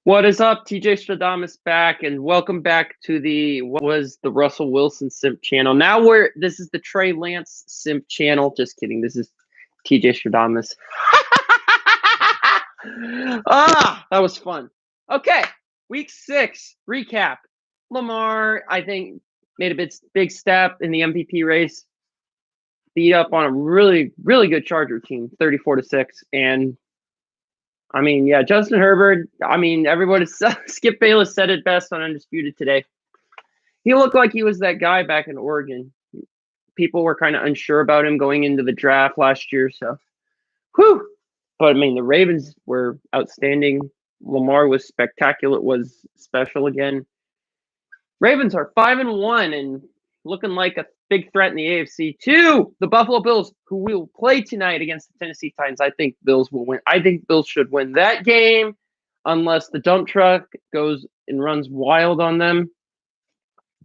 What is up? TJ Stradamus back, and welcome back to the what was the Russell Wilson Simp channel. Now this is the Trey Lance Simp channel. Just kidding. This is TJ Stradamus. That was fun. Okay, week 6 recap. Lamar, I think, made a big step in the MVP race. Beat up on a really good Charger team, 34-6, and I mean, yeah, Justin Herbert. I mean, everybody. Skip Bayless said it best on Undisputed today. He looked like he was that guy back in Oregon. People were kind of unsure about him going into the draft last year. So, whew. But I mean, the Ravens were outstanding. Lamar was spectacular. Was special again. Ravens are 5-1 and looking like a big threat in the AFC to the Buffalo Bills, who will play tonight against the Tennessee Titans. I think Bills will win. I think Bills should win that game unless the dump truck goes and runs wild on them.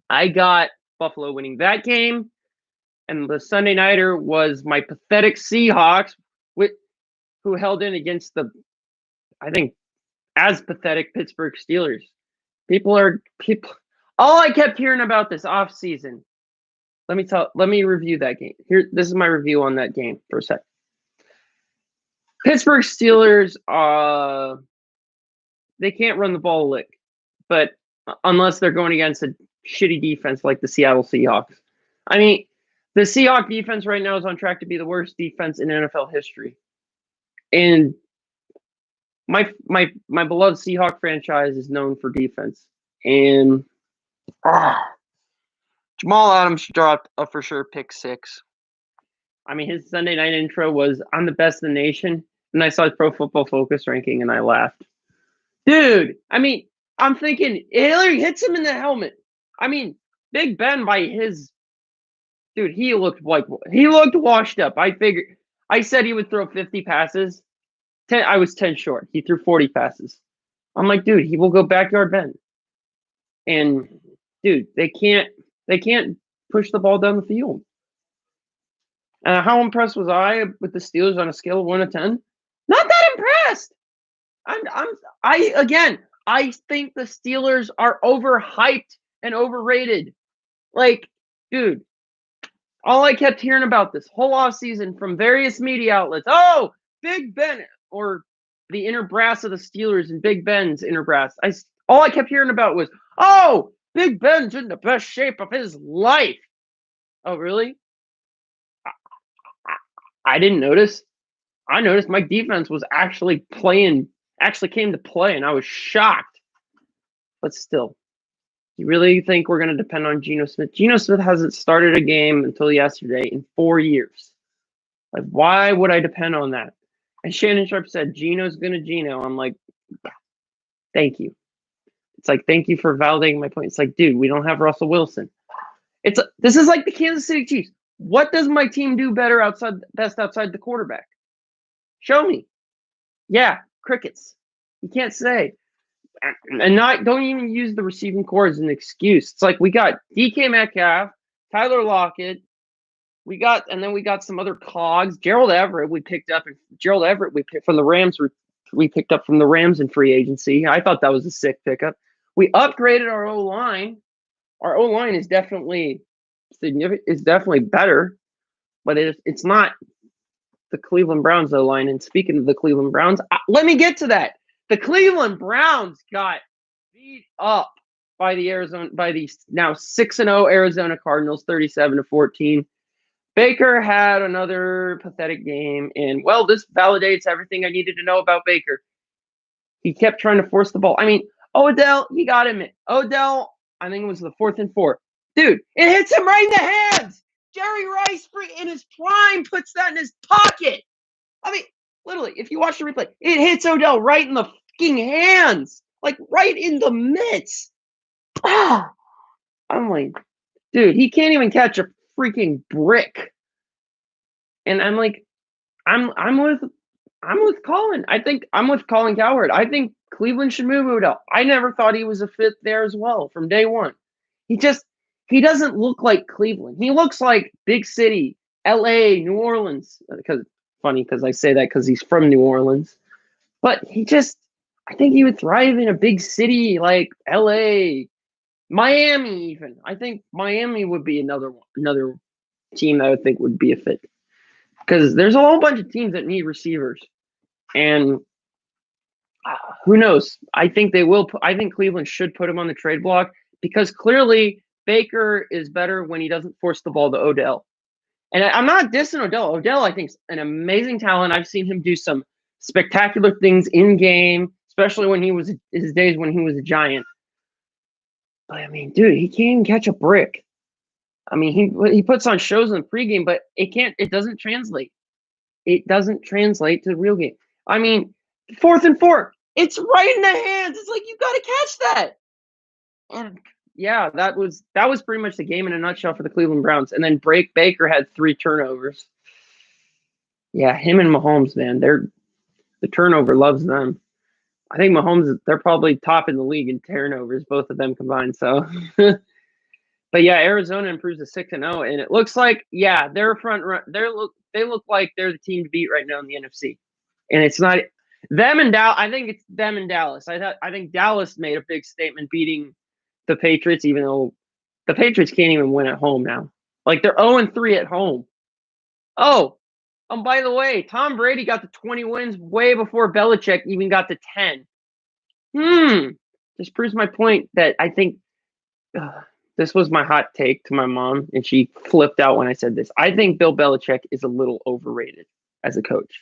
I got Buffalo winning that game. And the Sunday nighter was my pathetic Seahawks, who held in against the, I think, as pathetic Pittsburgh Steelers. People. All I kept hearing about this offseason. Let me review that game. This is my review on that game for a sec. Pittsburgh Steelers, they can't run the ball a lick, but unless they're going against a shitty defense like the Seattle Seahawks. I mean, the Seahawks defense right now is on track to be the worst defense in NFL history. And my beloved Seahawk franchise is known for defense. And Jamal Adams dropped a for sure pick 6. I mean, his Sunday night intro was, "I'm the best in the nation." And I saw his Pro Football Focus ranking and I laughed. Dude, I mean, I'm thinking, Hillary hits him in the helmet. I mean, Big Ben dude, he looked washed up. I said he would throw 50 passes. I was 10 short. He threw 40 passes. I'm like, dude, he will go backyard Ben. And dude, they can't push the ball down the field. How impressed was I with the Steelers on a scale of 1 to 10? Not that impressed. I think the Steelers are overhyped and overrated. Like, dude, all I kept hearing about this whole offseason from various media outlets, oh, Big Ben, or the inner brass of the Steelers and Big Ben's inner brass. All I kept hearing about was, oh, Big Ben's in the best shape of his life. Oh, really? I didn't notice. I noticed my defense was actually came to play, and I was shocked. But still, you really think we're going to depend on Geno Smith? Geno Smith hasn't started a game until yesterday in 4 years. Like, why would I depend on that? And Shannon Sharp said, Geno's going to Geno. I'm like, thank you. It's like, thank you for validating my point. It's like, dude, we don't have Russell Wilson. This is like the Kansas City Chiefs. What does my team do best outside the quarterback? Show me. Yeah, crickets. You can't say. And don't even use the receiving corps as an excuse. It's like we got DK Metcalf, Tyler Lockett, we got some other cogs. Gerald Everett we picked up from the Rams. We picked up from the Rams in free agency. I thought that was a sick pickup. We upgraded our O-line. Our O-line is definitely significant. It's definitely better, but it's not the Cleveland Browns O-line. And speaking of the Cleveland Browns, let me get to that. The Cleveland Browns got beat up by the now 6-0 Arizona Cardinals, 37-14. Baker had another pathetic game, and well, this validates everything I needed to know about Baker. He kept trying to force the ball. I mean, Odell, he got him. Odell, I think it was the 4th and 4. Dude, it hits him right in the hands. Jerry Rice, in his prime, puts that in his pocket. I mean, literally, if you watch the replay, it hits Odell right in the fucking hands, like right in the mitts. I'm like, dude, he can't even catch a freaking brick. And I'm like, I'm with Colin. I think I'm with Colin Cowherd. I think Cleveland should move Odell. I never thought he was a fit there as well from day one. He doesn't look like Cleveland. He looks like big city, LA, New Orleans. Because I say that because he's from New Orleans. But I think he would thrive in a big city like LA, Miami even. I think Miami would be another team that I would think would be a fit. Because there's a whole bunch of teams that need receivers. And who knows? I think they will. I think Cleveland should put him on the trade block because clearly Baker is better when he doesn't force the ball to Odell. And I'm not dissing Odell. Odell, I think, is an amazing talent. I've seen him do some spectacular things in game, especially when he was his days when he was a Giant. But I mean, dude, he can't even catch a brick. I mean, he puts on shows in the pregame, but it doesn't translate. It doesn't translate to the real game. I mean, 4th and 4, it's right in the hands. It's like you got to catch that. And yeah, that was pretty much the game in a nutshell for the Cleveland Browns. And then Baker had 3 turnovers. Yeah, him and Mahomes, man, the turnover loves them. I think Mahomes, they're probably top in the league in turnovers, both of them combined. So, but yeah, Arizona improves to 6-0, and it looks like they're front run. They look like they're the team to beat right now in the NFC, and it's not them and Dallas. I think it's them and Dallas. I think Dallas made a big statement beating the Patriots, even though the Patriots can't even win at home now. Like they're 0-3 at home. Oh, by the way, Tom Brady got to 20 wins way before Belichick even got to 10. Just proves my point that I think this was my hot take to my mom, and she flipped out when I said this. I think Bill Belichick is a little overrated as a coach.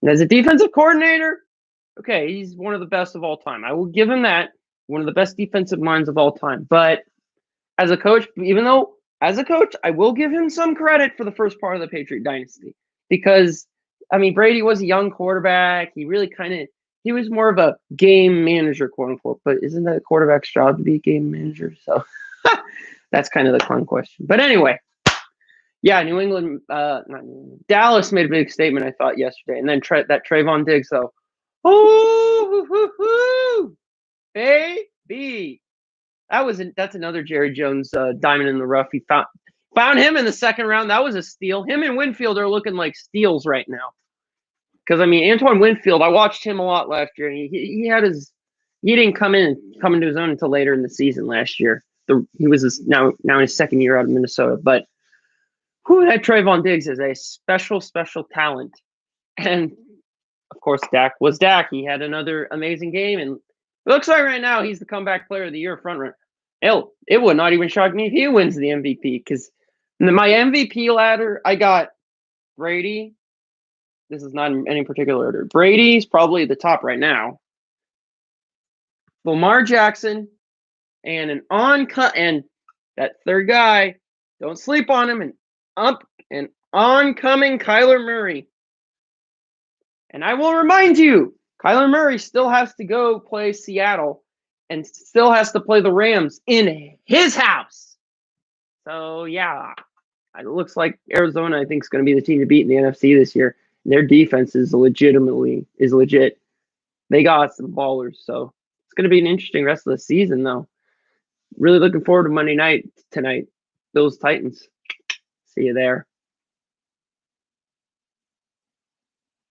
And as a defensive coordinator, okay, he's one of the best of all time. I will give him that. One of the best defensive minds of all time. But as a coach, even though as a coach, I will give him some credit for the first part of the Patriot dynasty. Because, I mean, Brady was a young quarterback. He really he was more of a game manager, quote unquote. But isn't that a quarterback's job to be a game manager? So that's kind of the fun question. But anyway, yeah, New England, not New England, Dallas made a big statement, I thought, yesterday. And then that Trayvon Diggs, though. Oh, baby. That's another Jerry Jones diamond in the rough. He found him in the second round. That was a steal. Him and Winfield are looking like steals right now. Because I mean, Antoine Winfield, I watched him a lot last year. And he didn't come into his own until later in the season last year. He was now in his second year out of Minnesota. But that Trayvon Diggs is a special talent, and of course Dak was Dak. He had another amazing game, and it looks like right now he's the comeback player of the year front runner. It would not even shock me if he wins the MVP, because my MVP ladder, I got Brady. This is not in any particular order. Brady's probably the top right now. Lamar Jackson, and and that third guy, don't sleep on him, and oncoming Kyler Murray. And I will remind you, Kyler Murray still has to go play Seattle and still has to play the Rams in his house. So, yeah, it looks like Arizona, I think, is going to be the team to beat in the NFC this year. Their defense is legit. They got some ballers. So it's going to be an interesting rest of the season, though. Really looking forward to Monday night tonight. Bills Titans. See you there.